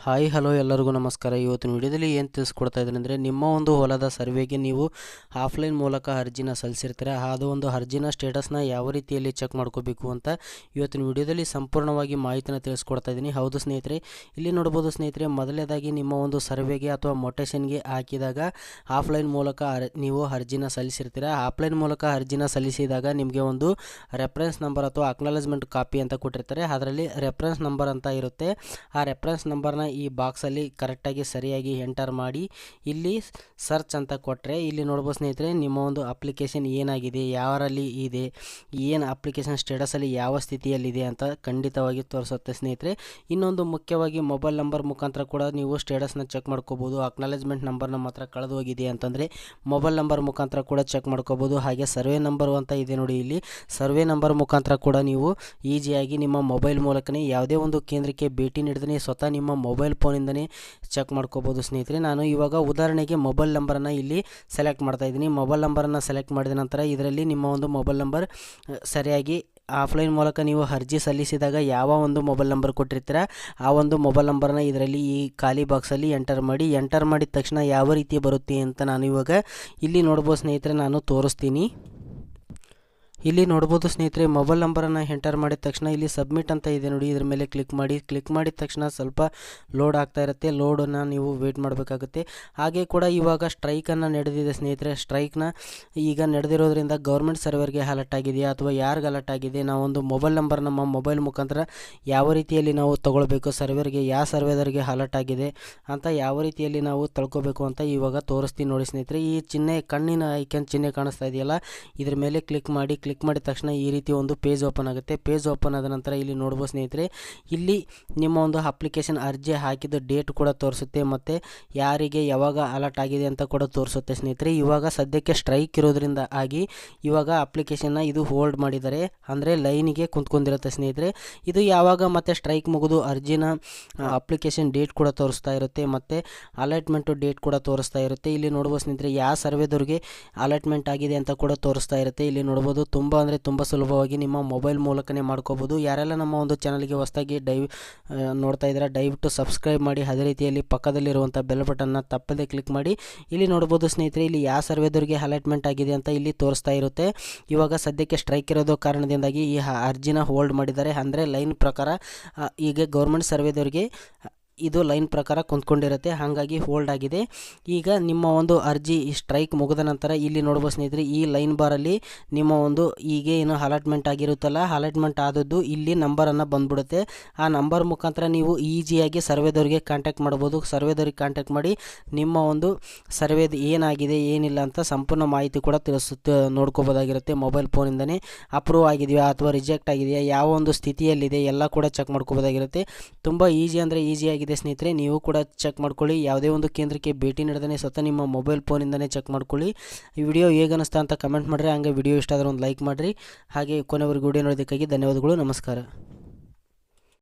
Hi hello ಎಲ್ಲರಿಗೂ ನಮಸ್ಕಾರ. ಇವತ್ತಿನ ವಿಡಿಯೋದಲ್ಲಿ ಏನು ತಿಳಿಸ್ಕೊಡ್ತಾ ಇದ್ದೀನಿ ಅಂದರೆ, ನಿಮ್ಮ ಒಂದು ಹೊಲದ ಸರ್ವೆಗೆ ನೀವು ಆಫ್ಲೈನ್ ಮೂಲಕ ಅರ್ಜಿನ ಸಲ್ಲಿಸಿರ್ತೀರ. ಅದು ಒಂದು ಅರ್ಜಿನ ಸ್ಟೇಟಸ್ನ ಯಾವ ರೀತಿಯಲ್ಲಿ ಚೆಕ್ ಮಾಡ್ಕೋಬೇಕು ಅಂತ ಇವತ್ತಿನ ವಿಡಿಯೋದಲ್ಲಿ ಸಂಪೂರ್ಣವಾಗಿ ಮಾಹಿತಿನ ತಿಳಿಸ್ಕೊಡ್ತಾ ಇದ್ದೀನಿ. ಹೌದು ಸ್ನೇಹಿತರೆ, ಇಲ್ಲಿ ನೋಡ್ಬೋದು ಸ್ನೇಹಿತರೆ, ಮೊದಲನೇದಾಗಿ ನಿಮ್ಮ ಒಂದು ಸರ್ವೆಗೆ ಅಥವಾ ಮೊಟೇಷನ್ಗೆ ಹಾಕಿದಾಗ ಆಫ್ಲೈನ್ ಮೂಲಕ ನೀವು ಅರ್ಜಿನ ಸಲ್ಲಿಸಿರ್ತೀರ. ಆಫ್ಲೈನ್ ಮೂಲಕ ಅರ್ಜಿನ ಸಲ್ಲಿಸಿದಾಗ ನಿಮಗೆ ಒಂದು ರೆಫರೆನ್ಸ್ ನಂಬರ್ ಅಥವಾ ಅಕ್ನಾಲಜ್ಮೆಂಟ್ ಕಾಪಿ ಅಂತ ಕೊಟ್ಟಿರ್ತಾರೆ. ಅದರಲ್ಲಿ ರೆಫರೆನ್ಸ್ ನಂಬರ್ ಅಂತ ಇರುತ್ತೆ. ಆ ರೆಫರೆನ್ಸ್ ನಂಬರ್ನ ಈ ಬಾಕ್ಸಲ್ಲಿ ಕರೆಕ್ಟಾಗಿ ಸರಿಯಾಗಿ ಎಂಟರ್ ಮಾಡಿ ಇಲ್ಲಿ ಸರ್ಚ್ ಅಂತ ಕೊಟ್ಟರೆ ಇಲ್ಲಿ ನೋಡ್ಬೋದು ಸ್ನೇಹಿತರೆ, ನಿಮ್ಮ ಒಂದು ಅಪ್ಲಿಕೇಶನ್ ಏನಾಗಿದೆ, ಯಾರಲ್ಲಿ ಇದೆ, ಏನು ಅಪ್ಲಿಕೇಶನ್ ಸ್ಟೇಟಸಲ್ಲಿ ಯಾವ ಸ್ಥಿತಿಯಲ್ಲಿದೆ ಅಂತ ಖಂಡಿತವಾಗಿ ತೋರಿಸುತ್ತೆ ಸ್ನೇಹಿತರೆ. ಇನ್ನೊಂದು ಮುಖ್ಯವಾಗಿ ಮೊಬೈಲ್ ನಂಬರ್ ಮುಖಾಂತರ ಕೂಡ ನೀವು ಸ್ಟೇಟಸ್ನ ಚೆಕ್ ಮಾಡ್ಕೋಬೋದು. ಅಕ್ನಾಲಜ್ಮೆಂಟ್ ನಂಬರ್ನ ಮಾತ್ರ ಕಳೆದು ಹೋಗಿದೆ ಅಂತಂದರೆ ಮೊಬೈಲ್ ನಂಬರ್ ಮುಖಾಂತರ ಕೂಡ ಚೆಕ್ ಮಾಡ್ಕೋಬೋದು. ಹಾಗೆ ಸರ್ವೆ ನಂಬರು ಅಂತ ಇದೆ ನೋಡಿ, ಇಲ್ಲಿ ಸರ್ವೆ ನಂಬರ್ ಮುಖಾಂತರ ಕೂಡ ನೀವು ಈಸಿಯಾಗಿ ನಿಮ್ಮ ಮೊಬೈಲ್ ಮೂಲಕನೇ ಯಾವುದೇ ಒಂದು ಕೇಂದ್ರಕ್ಕೆ ಭೇಟಿ ನೀಡಿದ್ರೆ ಸ್ವತಃ ನಿಮ್ಮ ಮೊಬೈಲ್ ಫೋನಿಂದನೇ ಚೆಕ್ ಮಾಡ್ಕೋಬೋದು ಸ್ನೇಹಿತರೆ. ನಾನು ಇವಾಗ ಉದಾಹರಣೆಗೆ ಮೊಬೈಲ್ ನಂಬರನ್ನು ಇಲ್ಲಿ ಸೆಲೆಕ್ಟ್ ಮಾಡ್ತಾ ಇದ್ದೀನಿ. ಮೊಬೈಲ್ ನಂಬರನ್ನು ಸೆಲೆಕ್ಟ್ ಮಾಡಿದ ನಂತರ ಇದರಲ್ಲಿ ನಿಮ್ಮ ಒಂದು ಮೊಬೈಲ್ ನಂಬರ್ ಸರಿಯಾಗಿ ಆಫ್ಲೈನ್ ಮೂಲಕ ನೀವು ಅರ್ಜಿ ಸಲ್ಲಿಸಿದಾಗ ಯಾವ ಒಂದು ಮೊಬೈಲ್ ನಂಬರ್ ಕೊಟ್ಟಿರ್ತೀರ ಆ ಒಂದು ಮೊಬೈಲ್ ನಂಬರ್ನ ಇದರಲ್ಲಿ ಈ ಖಾಲಿ ಬಾಕ್ಸಲ್ಲಿ ಎಂಟರ್ ಮಾಡಿದ ತಕ್ಷಣ ಯಾವ ರೀತಿ ಬರುತ್ತೆ ಅಂತ ನಾನು ಇವಾಗ ಇಲ್ಲಿ ನೋಡ್ಬೋದು ಸ್ನೇಹಿತರೆ, ನಾನು ತೋರಿಸ್ತೀನಿ. ಇಲ್ಲಿ ನೋಡ್ಬೋದು ಸ್ನೇಹಿತರೆ, ಮೊಬೈಲ್ ನಂಬರನ್ನು ಎಂಟರ್ ಮಾಡಿದ ತಕ್ಷಣ ಇಲ್ಲಿ ಸಬ್ಮಿಟ್ ಅಂತ ಇದೆ ನೋಡಿ, ಇದ್ರ ಮೇಲೆ ಕ್ಲಿಕ್ ಮಾಡಿದ ತಕ್ಷಣ ಸ್ವಲ್ಪ ಲೋಡ್ ಆಗ್ತಾ ಇರುತ್ತೆ. ಲೋಡನ್ನು ನೀವು ವೇಟ್ ಮಾಡಬೇಕಾಗುತ್ತೆ. ಹಾಗೆ ಕೂಡ ಇವಾಗ ಸ್ಟ್ರೈಕನ್ನು ನಡೆದಿದೆ ಸ್ನೇಹಿತರೆ. ಸ್ಟ್ರೈಕ್ನ ಈಗ ನಡೆದಿರೋದ್ರಿಂದ ಗೌರ್ಮೆಂಟ್ ಸರ್ವರ್ಗೆ ಅಲರ್ಟ್ ಆಗಿದೆಯಾ ಅಥವಾ ಯಾರಿಗೆ ಅಲರ್ಟ್ ಆಗಿದೆ, ನಾವೊಂದು ಮೊಬೈಲ್ ನಂಬರ್ ನಮ್ಮ ಮೊಬೈಲ್ ಮುಖಾಂತರ ಯಾವ ರೀತಿಯಲ್ಲಿ ನಾವು ತೊಗೊಳ್ಬೇಕು, ಸರ್ವರ್ಗೆ ಯಾವ ಸರ್ವೇದರಿಗೆ ಅಲರ್ಟ್ ಆಗಿದೆ ಅಂತ ಯಾವ ರೀತಿಯಲ್ಲಿ ನಾವು ತಿಳ್ಕೊಬೇಕು ಅಂತ ಇವಾಗ ತೋರಿಸ್ತೀನಿ ನೋಡಿ ಸ್ನೇಹಿತರೆ. ಈ ಚಿಹ್ನೆ ಕಣ್ಣಿನ ಐಕನ್ ಚಿಹ್ನೆ ಕಾಣಿಸ್ತಾ ಇದೆಯಲ್ಲ, ಇದ್ರ ಮೇಲೆ ಕ್ಲಿಕ್ ಮಾಡಿದ ತಕ್ಷಣ ಈ ರೀತಿ ಒಂದು ಪೇಜ್ ಓಪನ್ ಆಗುತ್ತೆ. ಪೇಜ್ ಓಪನ್ ಆದ ನಂತರ ಇಲ್ಲಿ ನೋಡ್ಬೋದು ಸ್ನೇಹಿತರೆ, ಇಲ್ಲಿ ನಿಮ್ಮ ಒಂದು ಅಪ್ಲಿಕೇಶನ್ ಅರ್ಜಿ ಹಾಕಿದ ಡೇಟ್ ಕೂಡ ತೋರಿಸುತ್ತೆ ಮತ್ತು ಯಾರಿಗೆ ಯಾವಾಗ ಅಲರ್ಟ್ ಆಗಿದೆ ಅಂತ ಕೂಡ ತೋರಿಸುತ್ತೆ ಸ್ನೇಹಿತರೆ. ಇವಾಗ ಸದ್ಯಕ್ಕೆ ಸ್ಟ್ರೈಕ್ ಇರೋದ್ರಿಂದ ಆಗಿ ಇವಾಗ ಅಪ್ಲಿಕೇಶನ್ನ ಇದು ಹೋಲ್ಡ್ ಮಾಡಿದ್ದಾರೆ, ಅಂದರೆ ಲೈನಿಗೆ ಕುಂತ್ಕೊಂಡಿರುತ್ತೆ ಸ್ನೇಹಿತರೆ. ಇದು ಯಾವಾಗ ಮತ್ತೆ ಸ್ಟ್ರೈಕ್ ಮುಗಿದು ಅರ್ಜಿನ ಅಪ್ಲಿಕೇಶನ್ ಡೇಟ್ ಕೂಡ ತೋರಿಸ್ತಾ ಇರುತ್ತೆ ಮತ್ತು ಅಲಾಟ್ಮೆಂಟು ಡೇಟ್ ಕೂಡ ತೋರಿಸ್ತಾ ಇರುತ್ತೆ. ಇಲ್ಲಿ ನೋಡ್ಬೋದು ಸ್ನೇಹಿತರೆ, ಯಾವ ಸರ್ವೇದವ್ರಿಗೆ ಅಲಾಟ್ಮೆಂಟ್ ಆಗಿದೆ ಅಂತ ಕೂಡ ತೋರಿಸ್ತಾ ಇರುತ್ತೆ. ಇಲ್ಲಿ ನೋಡ್ಬೋದು ತುಂಬ ಸುಲಭವಾಗಿ ನಿಮ್ಮ ಮೊಬೈಲ್ ಮೂಲಕನೇ ಮಾಡ್ಕೋಬೋದು. ಯಾರೆಲ್ಲ ನಮ್ಮ ಒಂದು ಚಾನಲ್ಗೆ ಹೊಸದಾಗಿ ನೋಡ್ತಾ ಇದ್ದೀರಾ ದಯವಿಟ್ಟು ಸಬ್ಸ್ಕ್ರೈಬ್ ಮಾಡಿ. ಅದೇ ರೀತಿಯಲ್ಲಿ ಪಕ್ಕದಲ್ಲಿರುವಂಥ ಬೆಲ್ ಬಟನ್ನ ತಪ್ಪದೇ ಕ್ಲಿಕ್ ಮಾಡಿ. ಇಲ್ಲಿ ನೋಡ್ಬೋದು ಸ್ನೇಹಿತರೆ, ಇಲ್ಲಿ ಯಾವ ಸರ್ವೇದವ್ರಿಗೆ ಅಲಾಟ್ಮೆಂಟ್ ಆಗಿದೆ ಅಂತ ಇಲ್ಲಿ ತೋರಿಸ್ತಾ ಇರುತ್ತೆ. ಇವಾಗ ಸದ್ಯಕ್ಕೆ ಸ್ಟ್ರೈಕ್ ಇರೋದು ಕಾರಣದಿಂದಾಗಿ ಈ ಅರ್ಜಿನ ಹೋಲ್ಡ್ ಮಾಡಿದ್ದಾರೆ, ಅಂದರೆ ಲೈನ್ ಪ್ರಕಾರ ಈಗ ಗೌರ್ಮೆಂಟ್ ಸರ್ವೇದವ್ರಿಗೆ ಇದು ಲೈನ್ ಪ್ರಕಾರ ಕುಂತ್ಕೊಂಡಿರುತ್ತೆ, ಹಾಗಾಗಿ ಹೋಲ್ಡ್ ಆಗಿದೆ. ಈಗ ನಿಮ್ಮ ಒಂದು ಅರ್ಜಿ ಸ್ಟ್ರೈಕ್ ಮುಗಿದ ನಂತರ ಇಲ್ಲಿ ನೋಡ್ಬೋದು ಸ್ನೇಹಿತರೆ, ಈ ಲೈನ್ ಬಾರಲ್ಲಿ ನಿಮ್ಮ ಒಂದು ಈಗ ಏನು ಅಲಾಟ್ಮೆಂಟ್ ಆಗಿರುತ್ತಲ್ಲ, ಅಲಾಟ್ಮೆಂಟ್ ಆದದ್ದು ಇಲ್ಲಿ ನಂಬರನ್ನು ಬಂದ್ಬಿಡುತ್ತೆ. ಆ ನಂಬರ್ ಮುಖಾಂತರ ನೀವು ಈಸಿಯಾಗಿ ಸರ್ವೇದವ್ರಿಗೆ ಕಾಂಟ್ಯಾಕ್ಟ್ ಮಾಡ್ಬೋದು. ಸರ್ವೇದವ್ರಿಗೆ ಕಾಂಟ್ಯಾಕ್ಟ್ ಮಾಡಿ ನಿಮ್ಮ ಒಂದು ಸರ್ವೇದು ಏನಾಗಿದೆ ಏನಿಲ್ಲ ಅಂತ ಸಂಪೂರ್ಣ ಮಾಹಿತಿ ಕೂಡ ನೋಡ್ಕೋಬೋದಾಗಿರುತ್ತೆ. ಮೊಬೈಲ್ ಫೋನಿಂದನೇ ಅಪ್ರೂವ್ ಆಗಿದೆಯಾ ಅಥವಾ ರಿಜೆಕ್ಟ್ ಆಗಿದೆಯಾ, ಯಾವ ಒಂದು ಸ್ಥಿತಿಯಲ್ಲಿದೆ ಎಲ್ಲ ಕೂಡ ಚೆಕ್ ಮಾಡ್ಕೋಬೋದಾಗಿರುತ್ತೆ. ತುಂಬ ಈಸಿ ಅಂದರೆ ಈಸಿಯಾಗಿ ಸ್ನೇಹಿತರೆ, ನೀವು ಕೂಡ ಚೆಕ್ ಮಾಡ್ಕೊಳ್ಳಿ. ಯಾವುದೇ ಒಂದು ಕೇಂದ್ರಕ್ಕೆ ಭೇಟಿ ನೀಡದೇ ಸ್ವತಃ ನಿಮ್ಮ ಮೊಬೈಲ್ ಫೋನಿಂದನೇ ಚೆಕ್ ಮಾಡ್ಕೊಳ್ಳಿ. ಈ ವಿಡಿಯೋ ಹೇಗೆ ಅನಿಸ್ತಾ ಅಂತ ಕಮೆಂಟ್ ಮಾಡಿರಿ. ಹಾಗೆ ವಿಡಿಯೋ ಇಷ್ಟ ಆದರೆ ಒಂದು ಲೈಕ್ ಮಾಡಿರಿ. ಹಾಗೆ ಕೊನೆವರೆಗೂ ವಿಡಿಯೋ ನೋಡೋದಕ್ಕಾಗಿ ಧನ್ಯವಾದಗಳು. ನಮಸ್ಕಾರ.